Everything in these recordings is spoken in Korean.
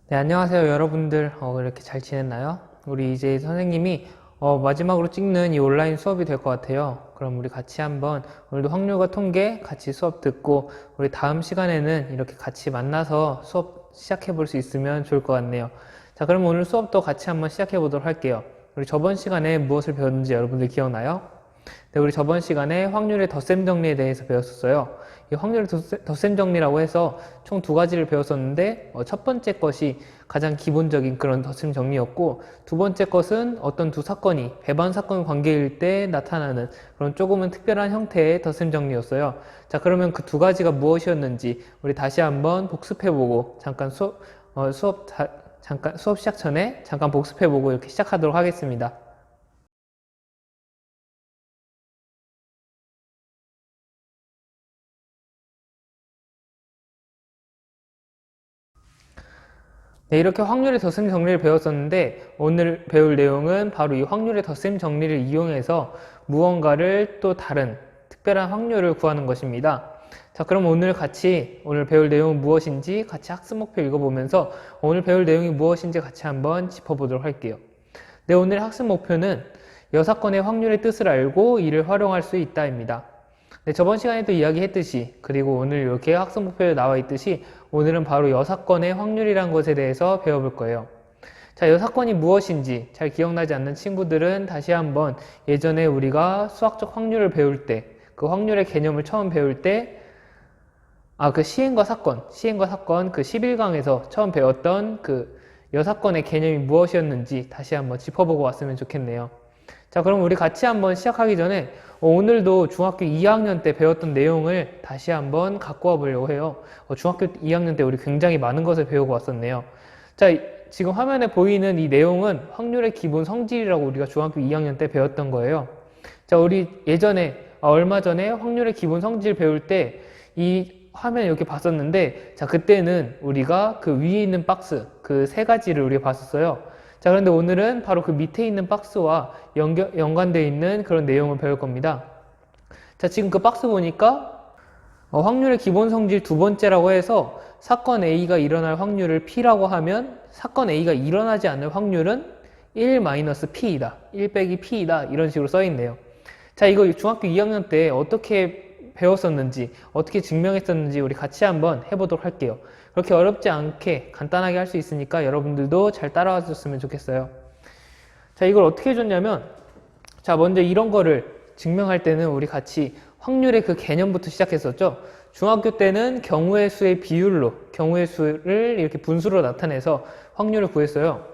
네, 안녕하세요, 여러분들. 이렇게 잘 지냈나요? 우리 이제 선생님이 마지막으로 찍는 이 온라인 수업이 될 것 같아요. 그럼 우리 같이 한번 오늘도 확률과 통계 같이 수업 듣고 우리 다음 시간에는 이렇게 같이 만나서 수업 시작해 볼 수 있으면 좋을 것 같네요. 자, 그럼 오늘 수업도 같이 한번 시작해 보도록 할게요. 우리 저번 시간에 무엇을 배웠는지 여러분들 기억나요? 네, 우리 저번 시간에 확률의 덧셈 정리에 대해서 배웠었어요. 이 확률의 덧셈 정리라고 해서 총 두 가지를 배웠었는데 첫 번째 것이 가장 기본적인 그런 덧셈 정리였고, 두 번째 것은 어떤 두 사건이 배반 사건 관계일 때 나타나는 그런 조금은 특별한 형태의 덧셈 정리였어요. 자, 그러면 그 두 가지가 무엇이었는지 우리 다시 한번 복습해보고 잠깐 수업 시작 전에 잠깐 복습해보고 이렇게 시작하도록 하겠습니다. 네, 이렇게 확률의 덧셈 정리를 배웠었는데 오늘 배울 내용은 바로 이 확률의 덧셈 정리를 이용해서 무언가를 또 다른 특별한 확률을 구하는 것입니다. 자, 그럼 오늘 배울 내용은 무엇인지 같이 학습 목표 읽어보면서 오늘 배울 내용이 무엇인지 같이 한번 짚어보도록 할게요. 네, 오늘 학습 목표는 여사건의 확률의 뜻을 알고 이를 활용할 수 있다입니다. 네, 저번 시간에도 이야기했듯이, 그리고 오늘 이렇게 학습 목표에 나와 있듯이 오늘은 바로 여사건의 확률이란 것에 대해서 배워볼 거예요. 자, 여사건이 무엇인지 잘 기억나지 않는 친구들은 다시 한번 예전에 우리가 수학적 확률을 배울 때, 그 확률의 개념을 처음 배울 때, 그 시행과 사건 그 11강에서 처음 배웠던 그 여사건의 개념이 무엇이었는지 다시 한번 짚어보고 왔으면 좋겠네요. 자, 그럼 우리 같이 한번 시작하기 전에 오늘도 중학교 2학년 때 배웠던 내용을 다시 한번 갖고 와 보려고 해요. 중학교 2학년 때 우리 굉장히 많은 것을 배우고 왔었네요. 자, 지금 화면에 보이는 이 내용은 확률의 기본 성질이라고 우리가 중학교 2학년 때 배웠던 거예요. 자, 우리 얼마 전에 확률의 기본 성질 배울 때 이 화면 이렇게 봤었는데, 자, 그때는 우리가 그 위에 있는 박스, 그 세 가지를 우리가 봤었어요. 자, 그런데 오늘은 바로 그 밑에 있는 박스와 연관되어 있는 그런 내용을 배울 겁니다. 자, 지금 그 박스 보니까 확률의 기본 성질 두 번째라고 해서 사건 A가 일어날 확률을 P라고 하면 사건 A가 일어나지 않을 확률은 1-P이다. 1 빼기 P이다. 이런 식으로 써 있네요. 자, 이거 중학교 2학년 때 어떻게 배웠었는지, 어떻게 증명했었는지 우리 같이 한번 해보도록 할게요. 그렇게 어렵지 않게 간단하게 할 수 있으니까 여러분들도 잘 따라와 줬으면 좋겠어요. 자, 이걸 어떻게 해줬냐면, 자, 먼저 이런 거를 증명할 때는 우리 같이 확률의 그 개념부터 시작했었죠. 중학교 때는 경우의 수의 비율로 경우의 수를 이렇게 분수로 나타내서 확률을 구했어요.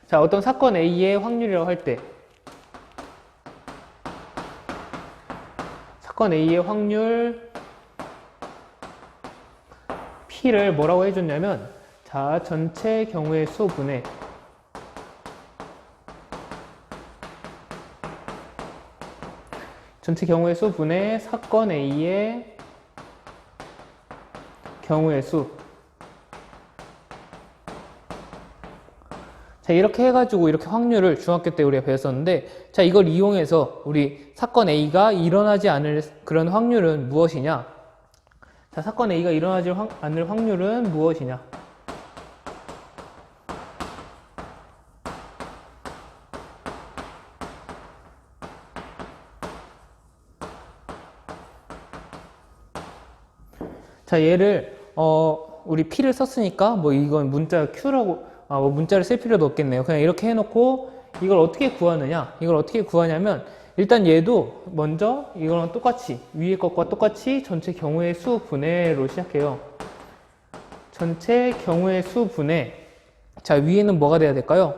자, 어떤 사건 A의 확률이라고 할 때, 사건 A의 확률 P를 뭐라고 해줬냐면, 자, 전체 경우의 수 분의 사건 A의 경우의 수. 자, 이렇게 해가지고 이렇게 확률을 중학교 때 우리가 배웠었는데, 자, 이걸 이용해서 우리 사건 A가 일어나지 않을 그런 확률은 무엇이냐? 자, 사건 A가 일어나지 않을 확률은 무엇이냐? 자, 얘를 우리 P를 썼으니까 뭐 이건 문자 Q라고 뭐 문자를 쓸 필요도 없겠네요. 그냥 이렇게 해놓고 이걸 어떻게 구하느냐? 이걸 어떻게 구하냐면, 일단 얘도 먼저 이거랑 똑같이 위에 것과 똑같이 전체 경우의 수 분해로 시작해요. 전체 경우의 수 분해. 자, 위에는 뭐가 돼야 될까요?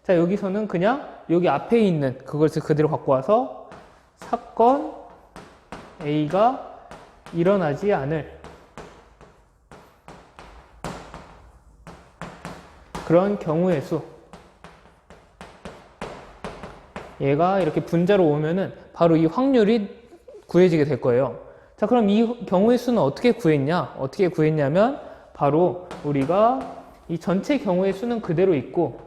자, 여기서는 그냥 여기 앞에 있는 그것을 그대로 갖고 와서 사건 A가 일어나지 않을 그런 경우의 수, 얘가 이렇게 분자로 오면은 바로 이 확률이 구해지게 될 거예요. 자, 그럼 이 경우의 수는 어떻게 구했냐면 바로 우리가 이 전체 경우의 수는 그대로 있고,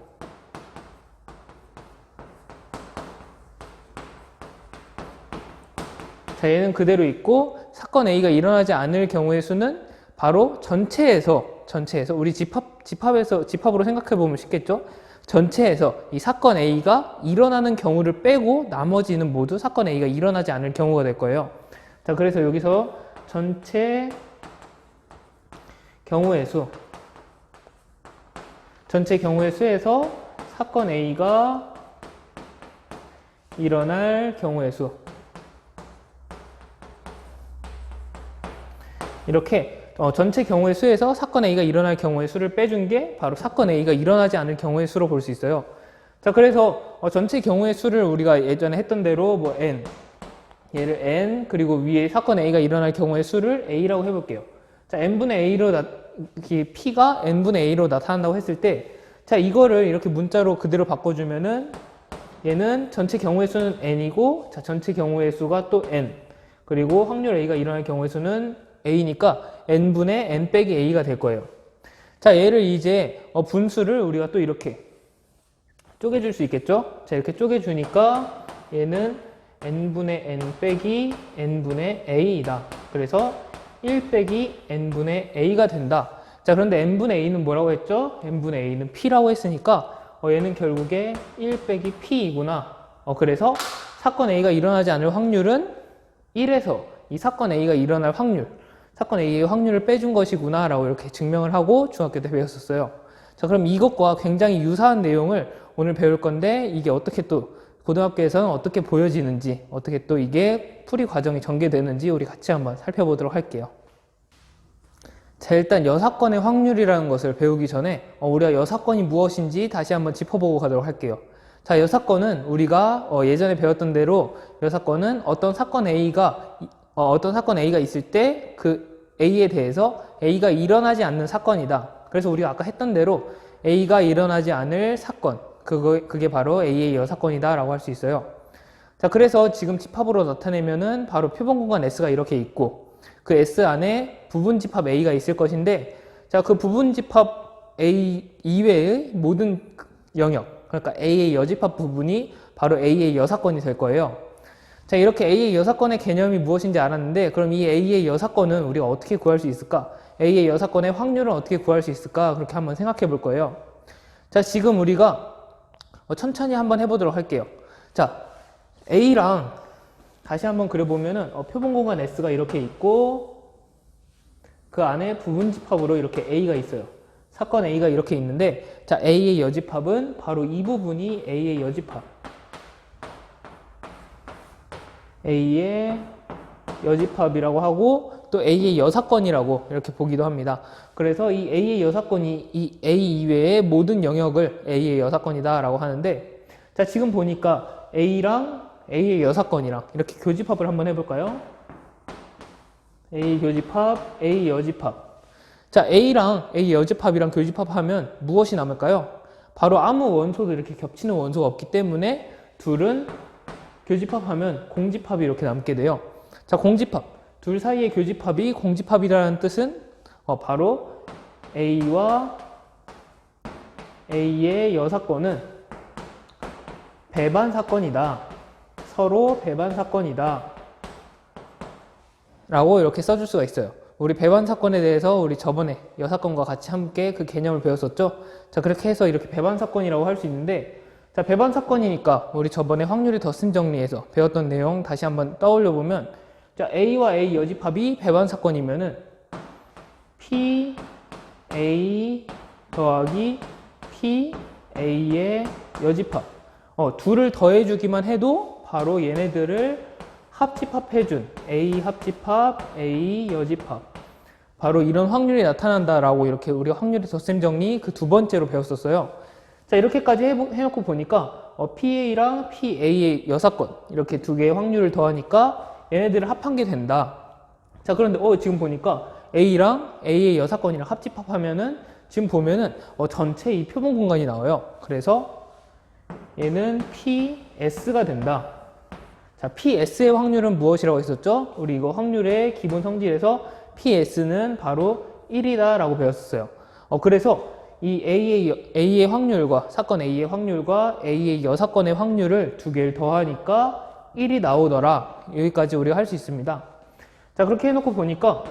자, 얘는 그대로 있고 사건 A가 일어나지 않을 경우의 수는 바로 전체에서 전체에서 우리 집합으로 생각해 보면 쉽겠죠? 전체에서 이 사건 A가 일어나는 경우를 빼고 나머지는 모두 사건 A가 일어나지 않을 경우가 될 거예요. 자, 그래서 여기서 전체 경우의 수에서 사건 A가 일어날 경우의 수. 이렇게 전체 경우의 수에서 사건 A가 일어날 경우의 수를 빼준 게 바로 사건 A가 일어나지 않을 경우의 수로 볼 수 있어요. 자, 그래서 전체 경우의 수를 우리가 예전에 했던 대로 뭐 n, 얘를 n, 그리고 위에 사건 A가 일어날 경우의 수를 a라고 해볼게요. 자, n분의 a로 p가 n분의 a로 나타난다고 했을 때, 자, 이거를 이렇게 문자로 그대로 바꿔주면은 얘는 전체 경우의 수는 n이고, 자, 전체 경우의 수가 또 n, 그리고 확률 a가 일어날 경우의 수는 a니까 n분의 n 빼기 a가 될 거예요. 자, 얘를 이제 분수를 우리가 또 이렇게 쪼개줄 수 있겠죠? 자, 이렇게 쪼개주니까 얘는 n분의 n 빼기 n분의 a이다. 그래서 1 빼기 n분의 a가 된다. 자, 그런데 n분의 a는 뭐라고 했죠? n분의 a는 p라고 했으니까 얘는 결국에 1 빼기 p이구나. 그래서 사건 a가 일어나지 않을 확률은 1에서 이 사건 a가 일어날 확률, 사건 A의 확률을 빼준 것이구나 라고 이렇게 증명을 하고 중학교 때 배웠었어요. 자, 그럼 이것과 굉장히 유사한 내용을 오늘 배울 건데, 이게 어떻게 또 고등학교에서는 어떻게 보여지는지, 어떻게 또 이게 풀이 과정이 전개되는지 우리 같이 한번 살펴보도록 할게요. 자, 일단 여사건의 확률이라는 것을 배우기 전에 우리가 여사건이 무엇인지 다시 한번 짚어보고 가도록 할게요. 자, 여사건은 우리가 예전에 배웠던 대로 여사건은 어떤 사건 A가 있을 때 그 A에 대해서 A가 일어나지 않는 사건이다. 그래서 우리가 아까 했던 대로 A가 일어나지 않을 사건, 그게 바로 A의 여사건이다 라고 할 수 있어요. 자, 그래서 지금 집합으로 나타내면은 바로 표본공간 S가 이렇게 있고, 그 S 안에 부분집합 A가 있을 것인데, 자, 그 부분집합 A 이외의 모든 영역, 그러니까 A의 여집합 부분이 바로 A의 여사건이 될 거예요. 자, 이렇게 A의 여사건의 개념이 무엇인지 알았는데, 그럼 이 A의 여사건은 우리가 어떻게 구할 수 있을까? A의 여사건의 확률은 어떻게 구할 수 있을까? 그렇게 한번 생각해 볼 거예요. 자, 지금 우리가 천천히 한번 해보도록 할게요. 자, A랑 다시 한번 그려보면은 표본공간 S가 이렇게 있고, 그 안에 부분집합으로 이렇게 A가 있어요. 사건 A가 이렇게 있는데, 자, A의 여집합은 바로 이 부분이 A의 여집합, A의 여집합이라고 하고, 또 A의 여사건이라고 이렇게 보기도 합니다. 그래서 이 A의 여사건이 이 A 이외의 모든 영역을 A의 여사건이다 라고 하는데, 자, 지금 보니까 A랑 A의 여사건이랑 이렇게 교집합을 한번 해볼까요? A 교집합, A 여집합. 자, A랑 A 여집합이랑 교집합하면 무엇이 남을까요? 바로 아무 원소도 이렇게 겹치는 원소가 없기 때문에 둘은 교집합하면 공집합이 이렇게 남게 돼요. 자, 공집합. 둘 사이의 교집합이 공집합이라는 뜻은 바로 A와 A의 여사건은 배반 사건이다. 서로 배반 사건이다. 라고 이렇게 써줄 수가 있어요. 우리 배반 사건에 대해서 우리 저번에 여사건과 같이 함께 그 개념을 배웠었죠. 자, 그렇게 해서 이렇게 배반 사건이라고 할 수 있는데, 자, 배반 사건이니까 우리 저번에 확률의 덧셈 정리에서 배웠던 내용 다시 한번 떠올려 보면, 자, A와 A 여집합이 배반 사건이면은 P A 더하기 P A의 여집합. 둘을 더해주기만 해도 바로 얘네들을 합집합해준 A 합집합, A 여집합. 바로 이런 확률이 나타난다라고 이렇게 우리 확률의 덧셈 정리 그 두 번째로 배웠었어요. 자, 이렇게까지 해놓고 보니까 PA랑 PA의 여사건 이렇게 두 개의 확률을 더하니까 얘네들을 합한 게 된다. 자, 그런데 지금 보니까 A랑 A의 여사건이랑 합집합하면은 지금 보면은 전체 이 표본 공간이 나와요. 그래서 얘는 PS가 된다. 자, PS의 확률은 무엇이라고 했었죠? 우리 이거 확률의 기본 성질에서 PS는 바로 1이다 라고 배웠었어요. 그래서 이 A의 확률과 사건 A의 확률과 A의 여사건의 확률을 두 개를 더하니까 1이 나오더라. 여기까지 우리가 할 수 있습니다. 자, 그렇게 해놓고 보니까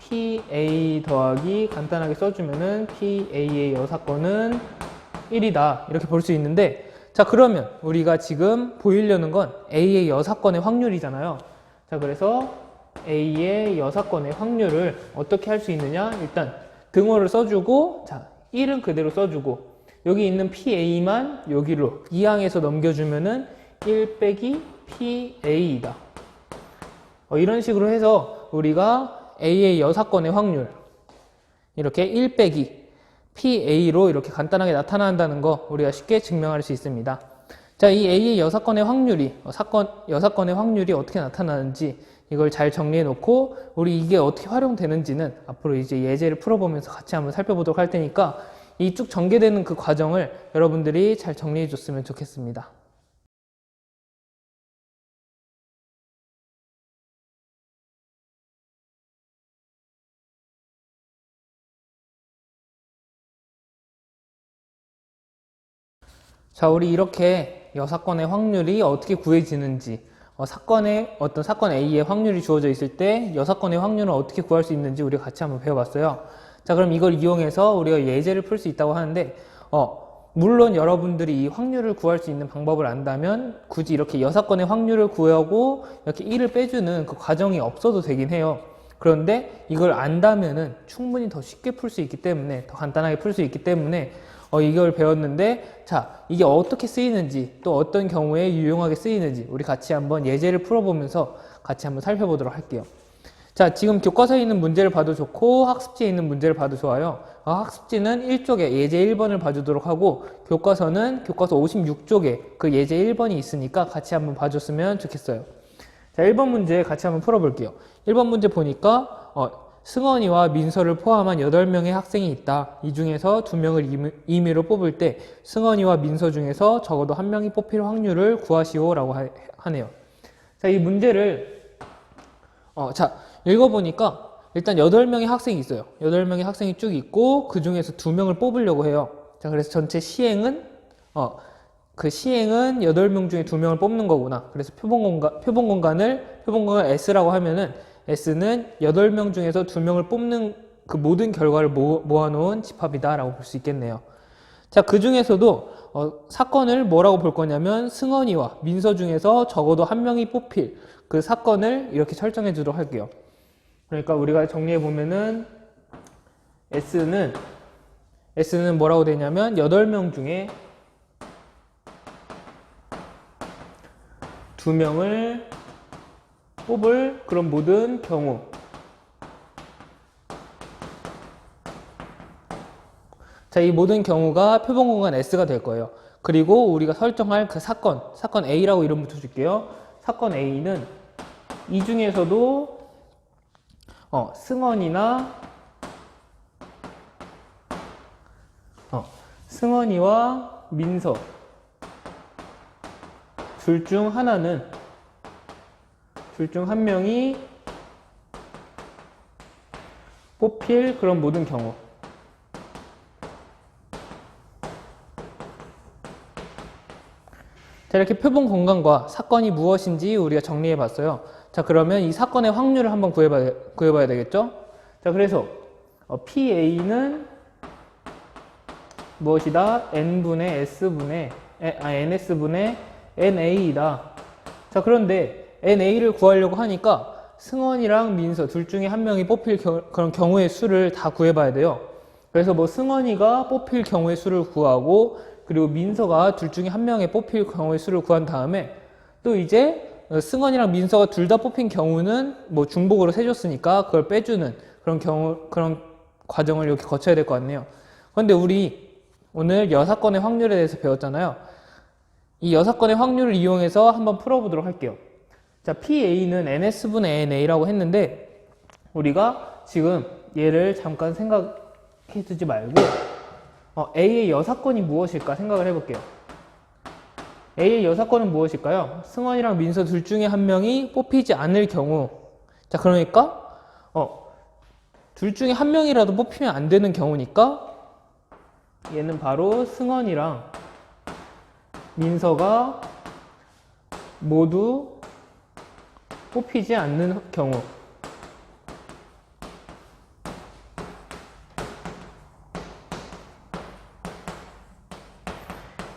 PA 더하기 간단하게 써주면은 PA의 여사건은 1이다. 이렇게 볼 수 있는데, 자, 그러면 우리가 지금 보이려는 건 A의 여사건의 확률이잖아요. 자, 그래서 A의 여사건의 확률을 어떻게 할 수 있느냐? 일단 등호를 써주고, 자, 1은 그대로 써주고, 여기 있는 PA만 여기로 이항에서 넘겨주면은 1 빼기 PA이다. 이런 식으로 해서 우리가 A의 여사건의 확률, 이렇게 1 빼기 PA로 이렇게 간단하게 나타난다는 거 우리가 쉽게 증명할 수 있습니다. 자, 이 A의 여사건의 확률이, 여사건의 확률이 어떻게 나타나는지 이걸 잘 정리해 놓고 우리 이게 어떻게 활용되는지는 앞으로 이제 예제를 풀어보면서 같이 한번 살펴보도록 할 테니까 이 쭉 전개되는 그 과정을 여러분들이 잘 정리해 줬으면 좋겠습니다. 자, 우리 이렇게 여사건의 확률이 어떻게 구해지는지, 사건 A의 확률이 주어져 있을 때 여사건의 확률을 어떻게 구할 수 있는지 우리가 같이 한번 배워봤어요. 자, 그럼 이걸 이용해서 우리가 예제를 풀 수 있다고 하는데, 물론 여러분들이 이 확률을 구할 수 있는 방법을 안다면 굳이 이렇게 여사건의 확률을 구하고 이렇게 1을 빼주는 그 과정이 없어도 되긴 해요. 그런데 이걸 안다면은 충분히 더 쉽게 풀 수 있기 때문에, 더 간단하게 풀 수 있기 때문에 이걸 배웠는데, 자, 이게 어떻게 쓰이는지, 또 어떤 경우에 유용하게 쓰이는지 우리 같이 한번 예제를 풀어보면서 같이 한번 살펴보도록 할게요. 자, 지금 교과서에 있는 문제를 봐도 좋고 학습지에 있는 문제를 봐도 좋아요. 학습지는 1쪽에 예제 1번을 봐주도록 하고, 교과서는 교과서 56쪽에 그 예제 1번이 있으니까 같이 한번 봐줬으면 좋겠어요. 자, 1번 문제 같이 한번 풀어볼게요. 1번 문제 보니까 승원이와 민서를 포함한 8명의 학생이 있다. 이 중에서 2명을 임의로 뽑을 때 승원이와 민서 중에서 적어도 1명이 뽑힐 확률을 구하시오 라고 하네요. 자, 이 문제를 자, 읽어보니까 일단 8명의 학생이 있어요. 8명의 학생이 쭉 있고 그 중에서 2명을 뽑으려고 해요. 자, 그래서 전체 시행은 그 시행은 8명 중에 2명을 뽑는 거구나. 그래서 표본 공간을 S라고 하면은 S는 8명 중에서 2명을 뽑는 그 모든 결과를 모아놓은 집합이다 라고 볼 수 있겠네요. 자, 그 중에서도 사건을 뭐라고 볼 거냐면 승원이와 민서 중에서 적어도 1명이 뽑힐 그 사건을 이렇게 설정해 주도록 할게요. 그러니까 우리가 정리해 보면은 S는 뭐라고 되냐면 8명 중에 2명을 뽑을 그런 모든 경우, 자, 이 모든 경우가 표본 공간 S가 될 거예요. 그리고 우리가 설정할 그 사건 A라고 이름 붙여줄게요. 사건 A는 이 중에서도 승원이와 민서 둘 중 한 명이 뽑힐 그런 모든 경우. 자, 이렇게 표본 공간과 사건이 무엇인지 우리가 정리해 봤어요. 자, 그러면 이 사건의 확률을 한번 구해봐야 되겠죠? 자, 그래서 PA는 무엇이다? NS분의 NA이다. 자, 그런데 NA를 구하려고 하니까 승원이랑 민서 둘 중에 한 명이 뽑힐 그런 경우의 수를 다 구해봐야 돼요. 그래서 뭐 승원이가 뽑힐 경우의 수를 구하고, 그리고 민서가 둘 중에 한 명의 뽑힐 경우의 수를 구한 다음에 또 이제 승원이랑 민서가 둘 다 뽑힌 경우는 뭐 중복으로 세줬으니까 그걸 빼주는 그런 과정을 이렇게 거쳐야 될 것 같네요. 그런데 우리 오늘 여사건의 확률에 대해서 배웠잖아요. 이 여사건의 확률을 이용해서 한번 풀어보도록 할게요. 자, PA는 NS분의 NA라고 했는데 우리가 지금 얘를 잠깐 생각해 두지 말고 A의 여사건이 무엇일까 생각을 해볼게요. A의 여사건은 무엇일까요? 승원이랑 민서 둘 중에 한 명이 뽑히지 않을 경우. 자, 그러니까 둘 중에 한 명이라도 뽑히면 안 되는 경우니까 얘는 바로 승원이랑 민서가 모두 뽑히지 않는 경우.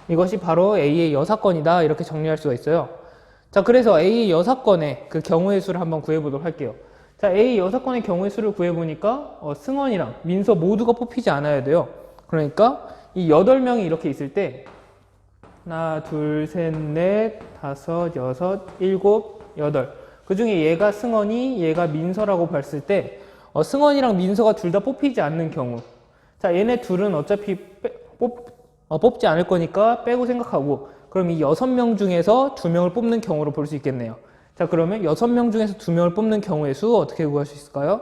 이것이 바로 A의 여사건이다 이렇게 정리할 수가 있어요. 자, 그래서 A의 여사건의 그 경우의 수를 한번 구해보도록 할게요. 자, A 여사건의 경우의 수를 구해보니까 승원이랑 민서 모두가 뽑히지 않아야 돼요. 그러니까 이 8명이 이렇게 있을 때 하나, 둘, 셋, 넷, 다섯, 여섯, 일곱, 여덟. 그 중에 얘가 승원이, 얘가 민서라고 봤을 때 승원이랑 민서가 둘 다 뽑히지 않는 경우. 자, 얘네 둘은 어차피 뽑지 않을 거니까 빼고 생각하고, 그럼 이 6명 중에서 2명을 뽑는 경우로 볼 수 있겠네요. 자, 그러면 6명 중에서 2명을 뽑는 경우의 수 어떻게 구할 수 있을까요?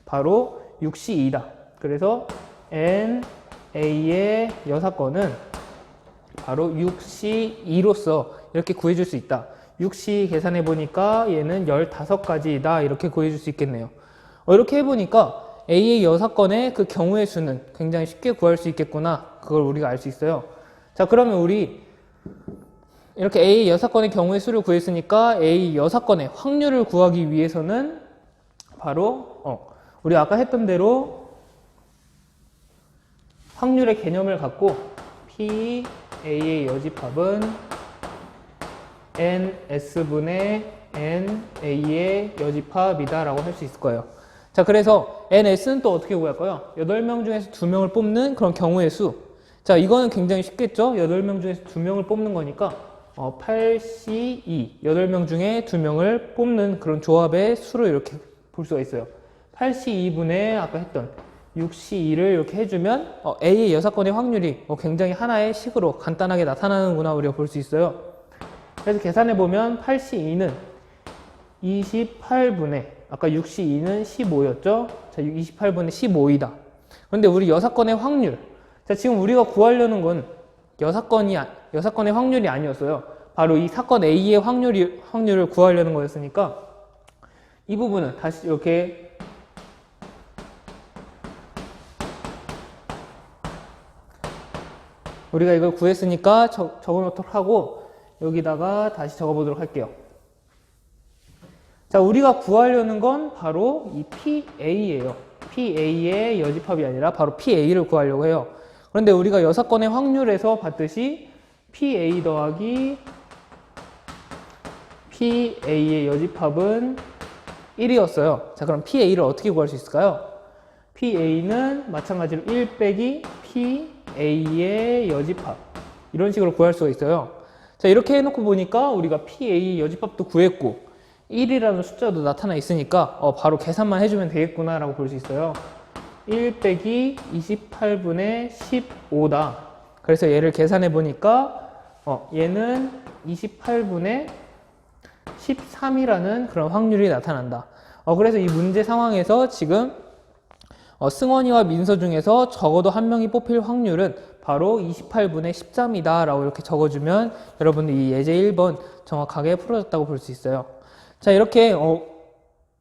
바로 6C2다. 그래서 N, A의 여사건은 바로 6C2로서 이렇게 구해줄 수 있다. 6C 계산해 보니까 얘는 15가지이다. 이렇게 구해줄 수 있겠네요. 이렇게 해보니까 A의 여사건의 그 경우의 수는 굉장히 쉽게 구할 수 있겠구나. 그걸 우리가 알 수 있어요. 자, 그러면 우리 이렇게 A의 여사건의 경우의 수를 구했으니까 A 여사건의 확률을 구하기 위해서는 바로 우리 아까 했던 대로 확률의 개념을 갖고 P A의 여집합은 NS분의 N A의 여집합이다 라고 할 수 있을 거예요. 자, 그래서 NS는 또 어떻게 구할까요? 8명 중에서 2명을 뽑는 그런 경우의 수. 자, 이거는 굉장히 쉽겠죠? 8명 중에서 2명을 뽑는 거니까 8C2 8명 중에 2명을 뽑는 그런 조합의 수로 이렇게 볼 수가 있어요. 8C2분의 아까 했던 6C2를 이렇게 해주면 A의 여사건의 확률이 굉장히 하나의 식으로 간단하게 나타나는구나 우리가 볼 수 있어요. 그래서 계산해보면 8C2는 28분의 아까 6C2는 15였죠? 자, 28분의 15이다. 그런데 우리 여사건의 확률, 자, 지금 우리가 구하려는 건 여사건의 확률이 아니었어요. 바로 이 사건 A의 확률을 구하려는 거였으니까 이 부분은 다시 이렇게 우리가 이걸 구했으니까 적어놓도록 하고 여기다가 다시 적어보도록 할게요. 자, 우리가 구하려는 건 바로 이 PA예요. PA의 여집합이 아니라 바로 PA를 구하려고 해요. 그런데 우리가 여사건의 확률에서 봤듯이 PA 더하기 PA의 여집합은 1이었어요. 자, 그럼 PA를 어떻게 구할 수 있을까요? PA는 마찬가지로 1 빼기 PA의 여집합 이런 식으로 구할 수가 있어요. 자, 이렇게 해놓고 보니까 우리가 PA 여집합도 구했고 1이라는 숫자도 나타나 있으니까 바로 계산만 해주면 되겠구나 라고 볼 수 있어요. 1 빼기 28분의 15다. 그래서 얘를 계산해 보니까 얘는 28분의 13이라는 그런 확률이 나타난다. 그래서 이 문제 상황에서 지금 승원이와 민서 중에서 적어도 한 명이 뽑힐 확률은 바로 28분의 13이다 라고 이렇게 적어주면 여러분들 이 예제 1번 정확하게 풀어졌다고 볼 수 있어요. 자, 이렇게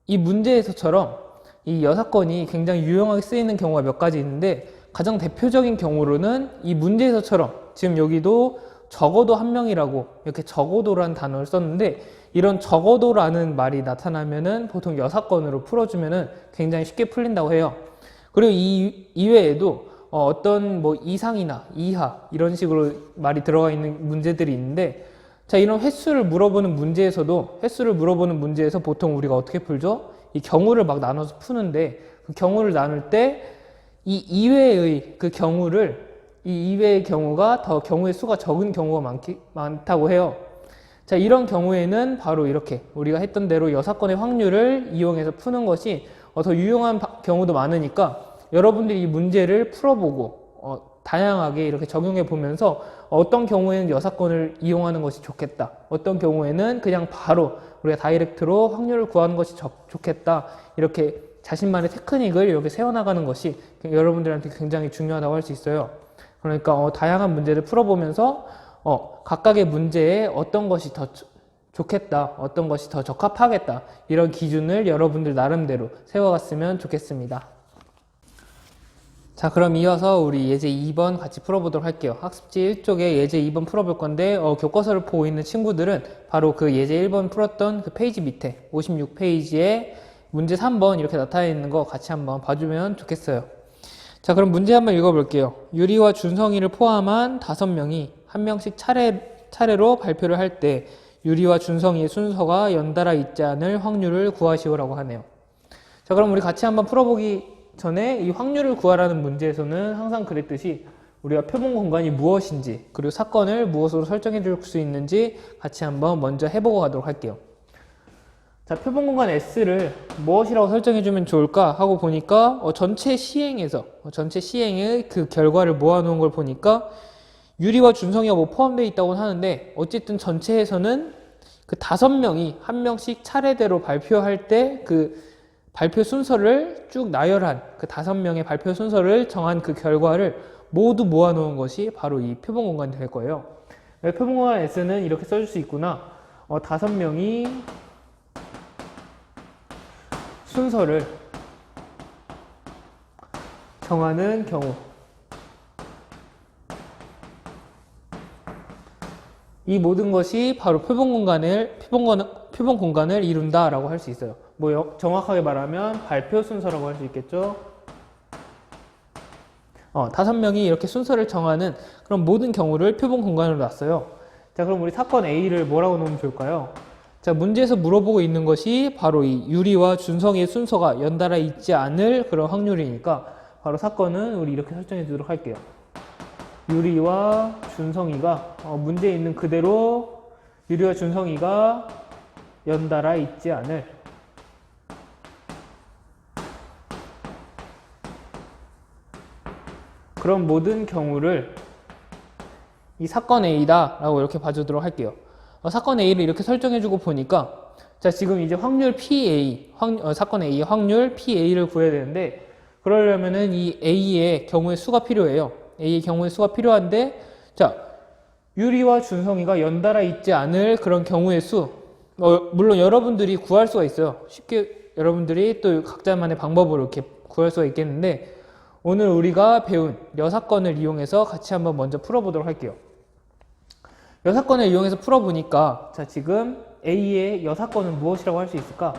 이 문제에서처럼 이 여사건이 굉장히 유용하게 쓰이는 경우가 몇 가지 있는데 가장 대표적인 경우로는 이 문제에서처럼 지금 여기도 적어도 한 명이라고 이렇게 적어도라는 단어를 썼는데 이런 적어도라는 말이 나타나면은 보통 여사건으로 풀어주면은 굉장히 쉽게 풀린다고 해요. 그리고 이 이외에도 어떤 뭐 이상이나 이하 이런 식으로 말이 들어가 있는 문제들이 있는데 자, 이런 횟수를 물어보는 문제에서 보통 우리가 어떻게 풀죠? 이 경우를 막 나눠서 푸는데 그 경우를 나눌 때 이 이외의 그 경우를 이 이외의 경우가 더 경우의 수가 적은 경우가 많다고 해요. 자, 이런 경우에는 바로 이렇게 우리가 했던 대로 여사건의 확률을 이용해서 푸는 것이 더 유용한 경우도 많으니까 여러분들이 이 문제를 풀어보고 다양하게 이렇게 적용해 보면서 어떤 경우에는 여사건을 이용하는 것이 좋겠다. 어떤 경우에는 그냥 바로 우리가 다이렉트로 확률을 구하는 것이 좋겠다. 이렇게 자신만의 테크닉을 이렇게 세워나가는 것이 여러분들한테 굉장히 중요하다고 할 수 있어요. 그러니까 다양한 문제를 풀어보면서 각각의 문제에 어떤 것이 더 좋겠다, 어떤 것이 더 적합하겠다 이런 기준을 여러분들 나름대로 세워갔으면 좋겠습니다. 자, 그럼 이어서 우리 예제 2번 같이 풀어보도록 할게요. 학습지 1쪽에 예제 2번 풀어볼 건데 교과서를 보고 있는 친구들은 바로 그 예제 1번 풀었던 그 페이지 밑에 56페이지에 문제 3번 이렇게 나타나 있는 거 같이 한번 봐주면 좋겠어요. 자, 그럼 문제 한번 읽어볼게요. 유리와 준성이를 포함한 5명이 한 명씩 차례로 발표를 할 때 유리와 준성이의 순서가 연달아 있지 않을 확률을 구하시오라고 하네요. 자, 그럼 우리 같이 한번 풀어보기 전에 이 확률을 구하라는 문제에서는 항상 그랬듯이 우리가 표본 공간이 무엇인지 그리고 사건을 무엇으로 설정해 줄 수 있는지 같이 한번 먼저 해보고 가도록 할게요. 자, 표본 공간 S를 무엇이라고 설정해 주면 좋을까 하고 보니까 전체 시행의 그 결과를 모아놓은 걸 보니까 유리와 준성이가 뭐 포함되어 있다고 하는데 어쨌든 전체에서는 그 5명이 한 명씩 차례대로 발표할 때 그 발표 순서를 쭉 나열한 그 5명의 발표 순서를 정한 그 결과를 모두 모아놓은 것이 바로 이 표본 공간이 될 거예요. 표본 공간 S는 이렇게 써줄 수 있구나. 5명이 순서를 정하는 경우 이 모든 것이 바로 표본 공간을 이룬다 라고 할 수 있어요. 뭐 정확하게 말하면 발표 순서라고 할 수 있겠죠. 5명이 이렇게 순서를 정하는 그런 모든 경우를 표본 공간으로 놨어요. 자, 그럼 우리 사건 A를 뭐라고 놓으면 좋을까요? 자, 문제에서 물어보고 있는 것이 바로 이 유리와 준성이의 순서가 연달아 있지 않을 그런 확률이니까 바로 사건은 우리 이렇게 설정해 주도록 할게요. 유리와 준성이가 문제에 있는 그대로 유리와 준성이가 연달아 있지 않을 그런 모든 경우를 이 사건 A다 라고 이렇게 봐주도록 할게요. 사건 A를 이렇게 설정해주고 보니까 자, 지금 이제 확률 PA, 사건 A의 확률 PA를 구해야 되는데 그러려면은 이 A의 경우의 수가 필요해요. A의 경우의 수가 필요한데 자, 유리와 준성이가 연달아 있지 않을 그런 경우의 수 물론 여러분들이 구할 수가 있어요. 쉽게 여러분들이 또 각자만의 방법으로 이렇게 구할 수가 있겠는데 오늘 우리가 배운 여사건을 이용해서 같이 한번 먼저 풀어보도록 할게요. 여사건을 이용해서 풀어보니까 자, 지금 A의 여사건은 무엇이라고 할 수 있을까?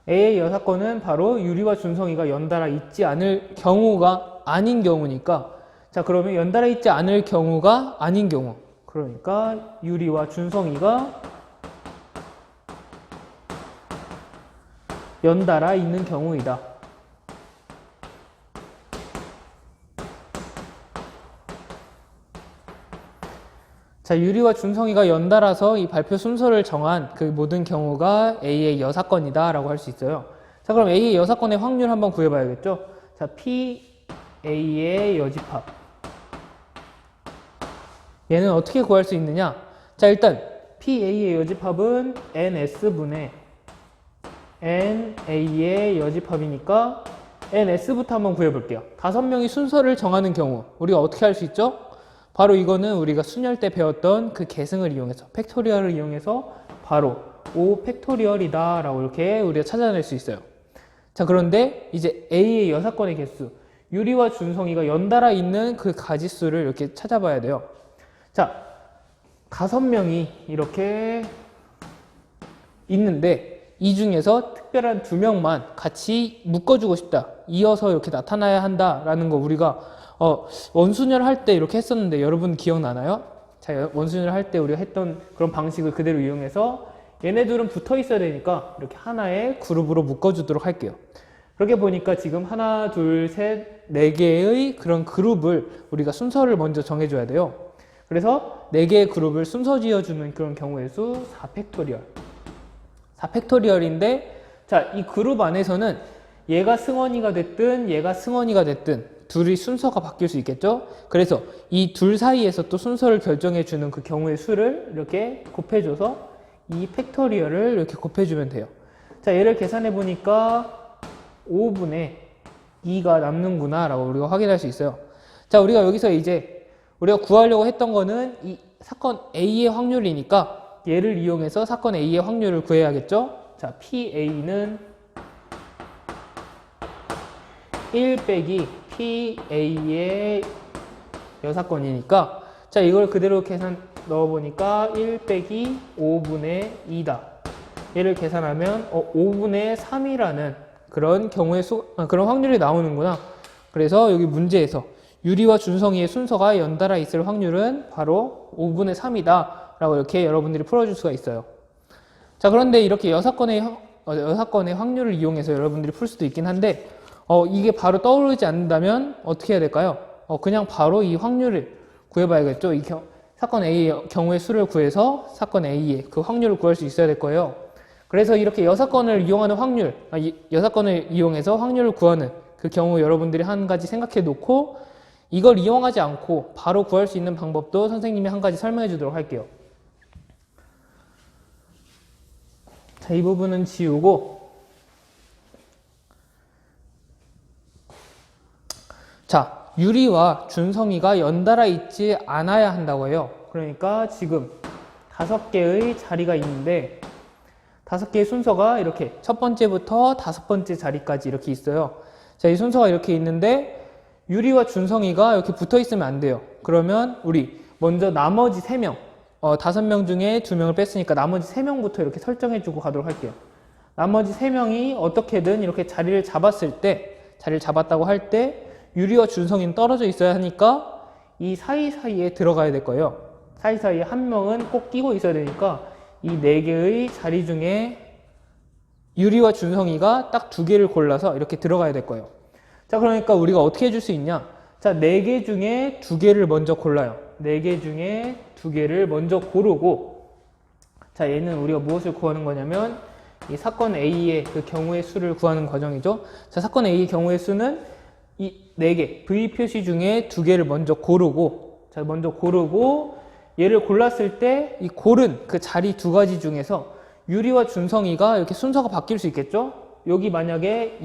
A의 여사건은 바로 유리와 준성이가 연달아 있지 않을 경우가 아닌 경우니까 자, 그러면 연달아 있지 않을 경우가 아닌 경우 그러니까 유리와 준성이가 연달아 있는 경우이다. 자, 유리와 준성이가 연달아서 이 발표 순서를 정한 그 모든 경우가 A의 여사건이다 라고 할 수 있어요. 자, 그럼 A의 여사건의 확률 한번 구해봐야겠죠. 자, PA의 여집합 얘는 어떻게 구할 수 있느냐. 자, 일단 PA의 여집합은 NS분의 NA의 여집합이니까 NS부터 한번 구해볼게요. 5명이 순서를 정하는 경우 우리가 어떻게 할 수 있죠? 바로 이거는 우리가 순열 때 배웠던 그 계승을 이용해서 팩토리얼을 이용해서 바로 5 팩토리얼이다 라고 이렇게 우리가 찾아낼 수 있어요. 자, 그런데 이제 A의 여사건의 개수 유리와 준성이가 연달아 있는 그 가지수를 이렇게 찾아봐야 돼요. 자, 5명이 이렇게 있는데 이 중에서 특별한 2명만 같이 묶어주고 싶다. 이어서 이렇게 나타나야 한다라는 거 우리가 원순열 할 때 이렇게 했었는데 여러분 기억나나요? 자, 원순열 할 때 우리가 했던 그런 방식을 그대로 이용해서 얘네들은 붙어 있어야 되니까 이렇게 하나의 그룹으로 묶어주도록 할게요. 그렇게 보니까 지금 하나, 둘, 셋, 4개의 그런 그룹을 우리가 순서를 먼저 정해줘야 돼요. 그래서 4개의 그룹을 순서 지어주는 그런 경우의 수 4팩토리얼. 4팩토리얼인데 자, 이 그룹 안에서는 얘가 승원이가 됐든 얘가 승원이가 됐든 둘이 순서가 바뀔 수 있겠죠? 그래서 이 둘 사이에서 또 순서를 결정해주는 그 경우의 수를 이렇게 곱해줘서 이 팩토리얼을 이렇게 곱해주면 돼요. 자, 얘를 계산해보니까 5분의 2가 남는구나 라고 우리가 확인할 수 있어요. 자, 우리가 여기서 이제 우리가 구하려고 했던 거는 이 사건 A의 확률이니까 얘를 이용해서 사건 A의 확률을 구해야겠죠? 자, PA는 1 빼기 PA의 여사건이니까 자, 이걸 그대로 계산 넣어보니까 1 빼기 5분의 2다. 얘를 계산하면 5분의 3이라는 그런 경우의 그런 확률이 나오는구나. 그래서 여기 문제에서 유리와 준성이의 순서가 연달아 있을 확률은 바로 5분의 3이다 라고 이렇게 여러분들이 풀어줄 수가 있어요. 자, 그런데 이렇게 6건의 확률을 이용해서 여러분들이 풀 수도 있긴 한데 이게 바로 떠오르지 않는다면 어떻게 해야 될까요? 그냥 바로 이 확률을 구해봐야겠죠. 사건 A의 경우의 수를 구해서 사건 A의 그 확률을 구할 수 있어야 될 거예요. 그래서 이렇게 6건을 이용하는 확률, 6건을 이용해서 확률을 구하는 그 경우 여러분들이 한 가지 생각해 놓고 이걸 이용하지 않고 바로 구할 수 있는 방법도 선생님이 한 가지 설명해 주도록 할게요. 자, 이 부분은 지우고, 자, 유리와 준성이가 연달아 있지 않아야 한다고 해요. 그러니까 지금 5개의 자리가 있는데 5개의 순서가 이렇게 첫 번째부터 5번째 자리까지 이렇게 있어요. 자, 이 순서가 이렇게 있는데 유리와 준성이가 이렇게 붙어 있으면 안 돼요. 그러면 우리 먼저 나머지 3명, 5명 중에 2명을 뺐으니까 나머지 3명부터 이렇게 설정해 주고 가도록 할게요. 나머지 3명이 어떻게든 이렇게 자리를 잡았다고 할 때 유리와 준성이는 떨어져 있어야 하니까 이 사이사이에 들어가야 될 거예요. 사이사이에 한 명은 꼭 끼고 있어야 되니까 이 4개의 자리 중에 유리와 준성이가 딱 2개를 골라서 이렇게 들어가야 될 거예요. 자, 그러니까 우리가 어떻게 해줄 수 있냐? 자, 4개 중에 2개를 먼저 골라요. 4개 중에 2개를 먼저 고르고, 자, 얘는 우리가 무엇을 구하는 거냐면 이 사건 A의 그 경우의 수를 구하는 과정이죠. 자, 사건 A의 경우의 수는 이 4개, V 표시 중에 2개를 먼저 고르고, 자, 먼저 고르고 얘를 골랐을 때 이 고른 그 자리 2가지 중에서 유리와 준성이가 이렇게 순서가 바뀔 수 있겠죠? 여기 만약에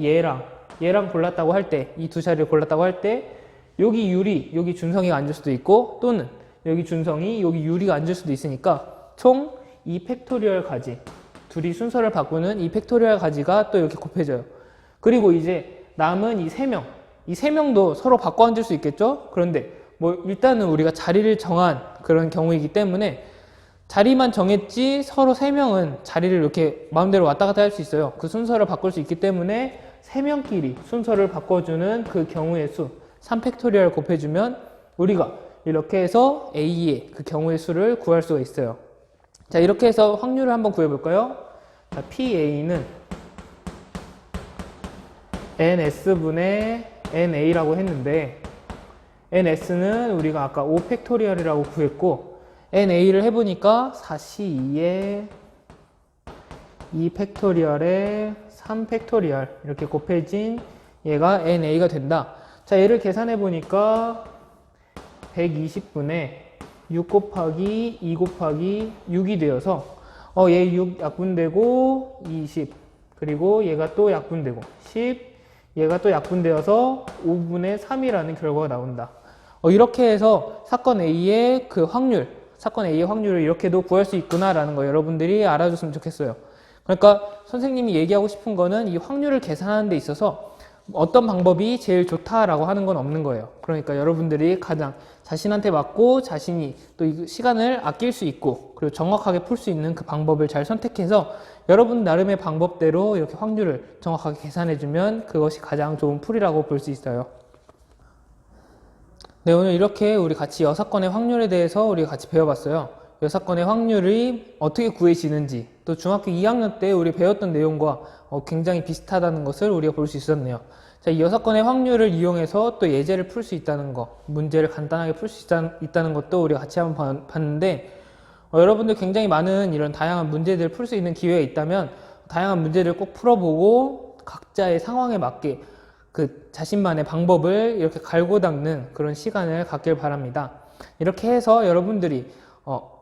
얘랑 골랐다고 할 때, 이 2자리를 골랐다고 할 때 여기 유리, 여기 준성이가 앉을 수도 있고 또는 여기 준성이, 여기 유리가 앉을 수도 있으니까 총 2팩토리얼 가지, 둘이 순서를 바꾸는 2팩토리얼 가지가 또 이렇게 곱해져요. 그리고 이제 남은 이 3명, 이 3명도 서로 바꿔 앉을 수 있겠죠? 그런데 뭐 일단은 우리가 자리를 정한 그런 경우이기 때문에 자리만 정했지 서로 3명은 자리를 이렇게 마음대로 왔다 갔다 할 수 있어요. 그 순서를 바꿀 수 있기 때문에 3명끼리 순서를 바꿔주는 그 경우의 수 3팩토리얼 곱해주면 우리가 이렇게 해서 A의 그 경우의 수를 구할 수가 있어요. 자, 이렇게 해서 확률을 한번 구해볼까요? 자, PA는 NS분의 NA라고 했는데 NS는 우리가 아까 5팩토리얼이라고 구했고 NA를 해보니까 4C2에 2팩토리얼에 3팩토리얼 이렇게 곱해진 얘가 NA가 된다. 자, 얘를 계산해보니까 120분의 6 곱하기 2 곱하기 6이 되어서 얘 6 약분되고 20 그리고 얘가 또 약분되고 10 얘가 또 약분되어서 5분의 3이라는 결과가 나온다. 이렇게 해서 사건 A의 그 확률, 사건 A의 확률을 이렇게도 구할 수 있구나라는 거 여러분들이 알아줬으면 좋겠어요. 그러니까 선생님이 얘기하고 싶은 거는 이 확률을 계산하는 데 있어서 어떤 방법이 제일 좋다라고 하는 건 없는 거예요. 그러니까 여러분들이 가장 자신한테 맞고 자신이 또 이 시간을 아낄 수 있고 그리고 정확하게 풀 수 있는 그 방법을 잘 선택해서 여러분 나름의 방법대로 이렇게 확률을 정확하게 계산해주면 그것이 가장 좋은 풀이라고 볼 수 있어요. 네, 오늘 이렇게 우리 같이 6건의 확률에 대해서 우리가 같이 배워봤어요. 6건의 확률이 어떻게 구해지는지 또 중학교 2학년 때 우리 배웠던 내용과 굉장히 비슷하다는 것을 우리가 볼 수 있었네요. 자, 이 6건의 확률을 이용해서 또 예제를 풀 수 있다는 거, 문제를 간단하게 풀 수 있다는 것도 우리가 같이 한번 봤는데 여러분들 굉장히 많은 이런 다양한 문제들을 풀 수 있는 기회가 있다면 다양한 문제들을 꼭 풀어보고 각자의 상황에 맞게 그 자신만의 방법을 이렇게 갈고 닦는 그런 시간을 갖길 바랍니다. 이렇게 해서 여러분들이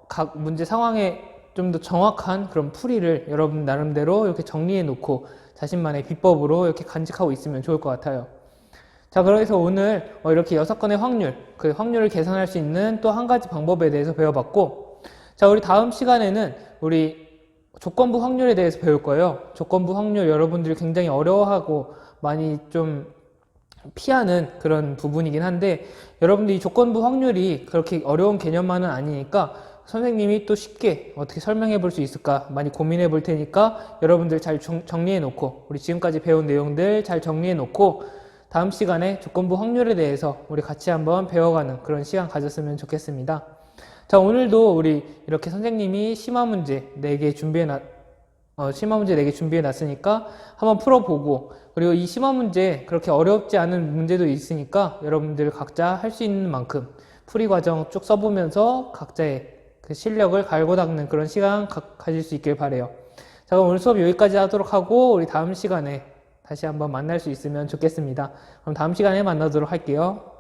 각 문제 상황에 좀 더 정확한 그런 풀이를 여러분 나름대로 이렇게 정리해 놓고 자신만의 비법으로 이렇게 간직하고 있으면 좋을 것 같아요. 자, 그래서 오늘 이렇게 6건의 확률, 그 확률을 계산할 수 있는 또 한 가지 방법에 대해서 배워봤고, 자, 우리 다음 시간에는 우리 조건부 확률에 대해서 배울 거예요. 조건부 확률 여러분들이 굉장히 어려워하고 많이 좀 피하는 그런 부분이긴 한데 여러분들이 조건부 확률이 그렇게 어려운 개념만은 아니니까 선생님이 또 쉽게 어떻게 설명해 볼 수 있을까 많이 고민해 볼 테니까 여러분들 잘 정리해 놓고 우리 지금까지 배운 내용들 잘 정리해 놓고 다음 시간에 조건부 확률에 대해서 우리 같이 한번 배워가는 그런 시간 가졌으면 좋겠습니다. 자, 오늘도 우리 이렇게 선생님이 심화 문제 4개 준비해 놨으니까 한번 풀어보고, 그리고 이 심화 문제 그렇게 어렵지 않은 문제도 있으니까 여러분들 각자 할 수 있는 만큼 풀이 과정 쭉 써보면서 각자의 그 실력을 갈고 닦는 그런 시간 가질 수 있길 바래요. 자, 그럼 오늘 수업 여기까지 하도록 하고 우리 다음 시간에 다시 한번 만날 수 있으면 좋겠습니다. 그럼 다음 시간에 만나도록 할게요.